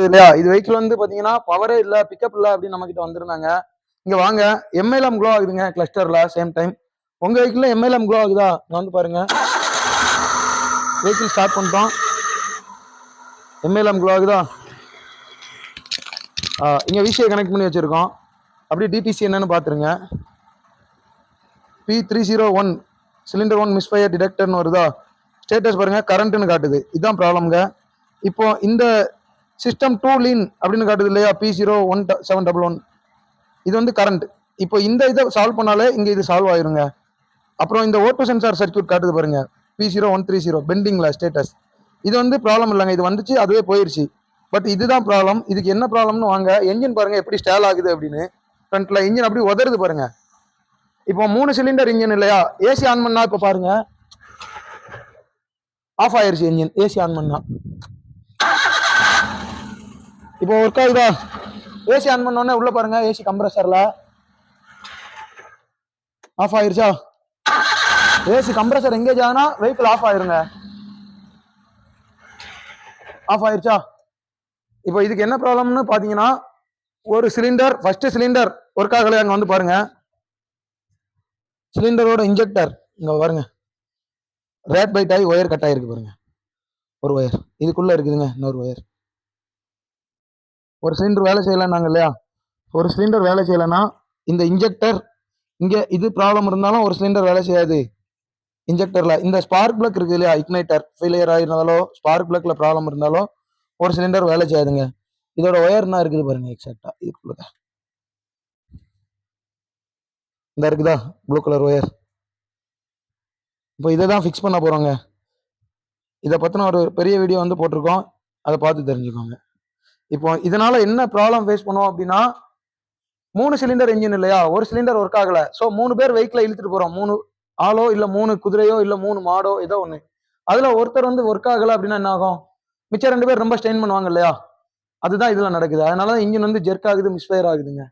இல்லையா, இது வெஹிக்கிள் வந்து பாத்தீங்கன்னா பவரே இல்ல, பிக்கப் இல்ல அப்படின்னு நம்ம கிட்ட வந்திருந்தாங்க. இங்க வாங்க, எம்எல்எம் க்ளோ ஆகுதுங்க கிளஸ்டர்ல சேம் டைம். உங்க வெஹிக்கிள்ல எம்எல்எம் க்ளோ ஆகுதா? இங்க வந்து பாருங்க, வெஹிக்கிள் ஸ்டார்ட் பண்ணிட்டோம். எம்எல்எம் க்ளோ ஆகுதா? இங்க விசிஐ கனெக்ட் பண்ணி வச்சிருக்கோம். அப்படியே டிடிசி என்னன்னு பாத்துருங்க. P301 சிலிண்டர் 1 மிஸ்ஃபயர் டிடெக்டர்னு வருதா? ஸ்டேட்டஸ் பாருங்க, கரண்ட்னு காட்டுது. இதுதான் ப்ராப்ளம்ங்க. இப்போ இந்த சிஸ்டம் 2 லீன் அப்படின்னு காட்டுது இல்லையா, P01711, இது வந்து கரண்ட். இப்போ இந்த இதை சால்வ் பண்ணாலே இங்க இது சால்வ் ஆயிருங்க. அப்புறம் இந்த ஓட்டோ சென்சார் சர்க்யூட் காட்டுது பாருங்க, P0130 பெண்டிங்ல ஸ்டேட்டஸ். இது வந்து ப்ராப்ளம் இல்லைங்க, இது வந்துச்சு அதுவே போயிருச்சு. பட் இதுதான் ப்ராப்ளம். இதுக்கு என்ன ப்ராப்ளம்னு வாங்க, என்ஜின் பாருங்க எப்படி ஸ்டால் ஆகுது அப்படின்னு. ஃப்ரண்ட்ல இன்ஜின் அப்படி உதருது பாருங்க. இப்போ 3 சிலிண்டர் இன்ஜின் இல்லையா, ஏசி ஆன் பண்ணா இப்போ பாருங்க ஆஃப் ஆயிருச்சு இன்ஜின். ஏசி ஆன் பண்ணா இப்போ ஒர்க் ஆகுதா? ஏசி ஆன் பண்ணோடனே உள்ள பாருங்க, ஏசி கம்ப்ரஸர்ல ஆஃப் ஆயிருச்சா? ஏசி கம்ப்ரஸர் எங்கேஜ் ஆனா வெஹிக்கிள் ஆஃப் ஆயிருங்க. ஆஃப் ஆயிருச்சா? இப்போ இதுக்கு என்ன ப்ராப்ளம்னு பாத்தீங்கன்னா, ஒரு சிலிண்டர், ஃபர்ஸ்ட் சிலிண்டர் ஒர்க் ஆகல. அங்க வந்து பாருங்க, சிலிண்டரோட இன்ஜெக்டர் இங்க பாருங்க, ரேட் பைட் ஆகி ஒயர் கட் ஆயிருக்கு பாருங்க. ஒரு ஒயர் இதுக்குள்ள இருக்குதுங்க, இன்னொரு ஒயர். ஒரு சிலிண்டர் வேலை செய்யலன்னாங்க இல்லையா, ஒரு சிலிண்டர் வேலை செய்யலைன்னா இந்த இன்ஜெக்டர் இங்க இது ப்ராப்ளம் இருந்தாலும் ஒரு சிலிண்டர் வேலை செய்யாது. இன்ஜெக்டர்ல இந்த ஸ்பார்க் பிளக் இருக்கு இல்லையா, இக்னைட்டர் ஃபெயிலியர் ஆயிருந்தாலோ ஸ்பார்க் பிளக்ல ப்ராப்ளம் இருந்தாலோ ஒரு சிலிண்டர் வேலை செய்யாதுங்க. இதோட ஒயர் என்ன இருக்குது பாருங்க, எக்ஸாக்டா இதுக்குள்ள இந்த இருக்குதா ப்ளூ கலர் ஒயர். இப்போ இதை தான் ஃபிக்ஸ் பண்ண போறோங்க. இதை பத்தின ஒரு பெரிய வீடியோ வந்து போட்டிருக்கோம், அதை பார்த்து தெரிஞ்சுக்கோங்க. இப்போ இதனால என்ன ப்ராப்ளம் ஃபேஸ் பண்ணுவோம் அப்படின்னா, 3 சிலிண்டர் இன்ஜின் இல்லையா, ஒரு சிலிண்டர் ஒர்க் ஆகல. ஸோ 3 பேர் வெஹிக்கிளை இழுத்துட்டு போறோம். 3 ஆளோ இல்ல 3 குதிரையோ இல்ல 3 மாடோ ஏதோ ஒண்ணு. அதுல ஒருத்தர் வந்து ஒர்க் ஆகல அப்படின்னா என்ன ஆகும்? மிச்சம் 2 பேர் ரொம்ப ஸ்ட்ரெயின் பண்ணுவாங்க இல்லையா, அதுதான் இதுல நடக்குது. அதனால இன்ஜின் வந்து ஜெர்க் ஆகுது, மிஸ்ஃபயர் ஆகுதுங்க.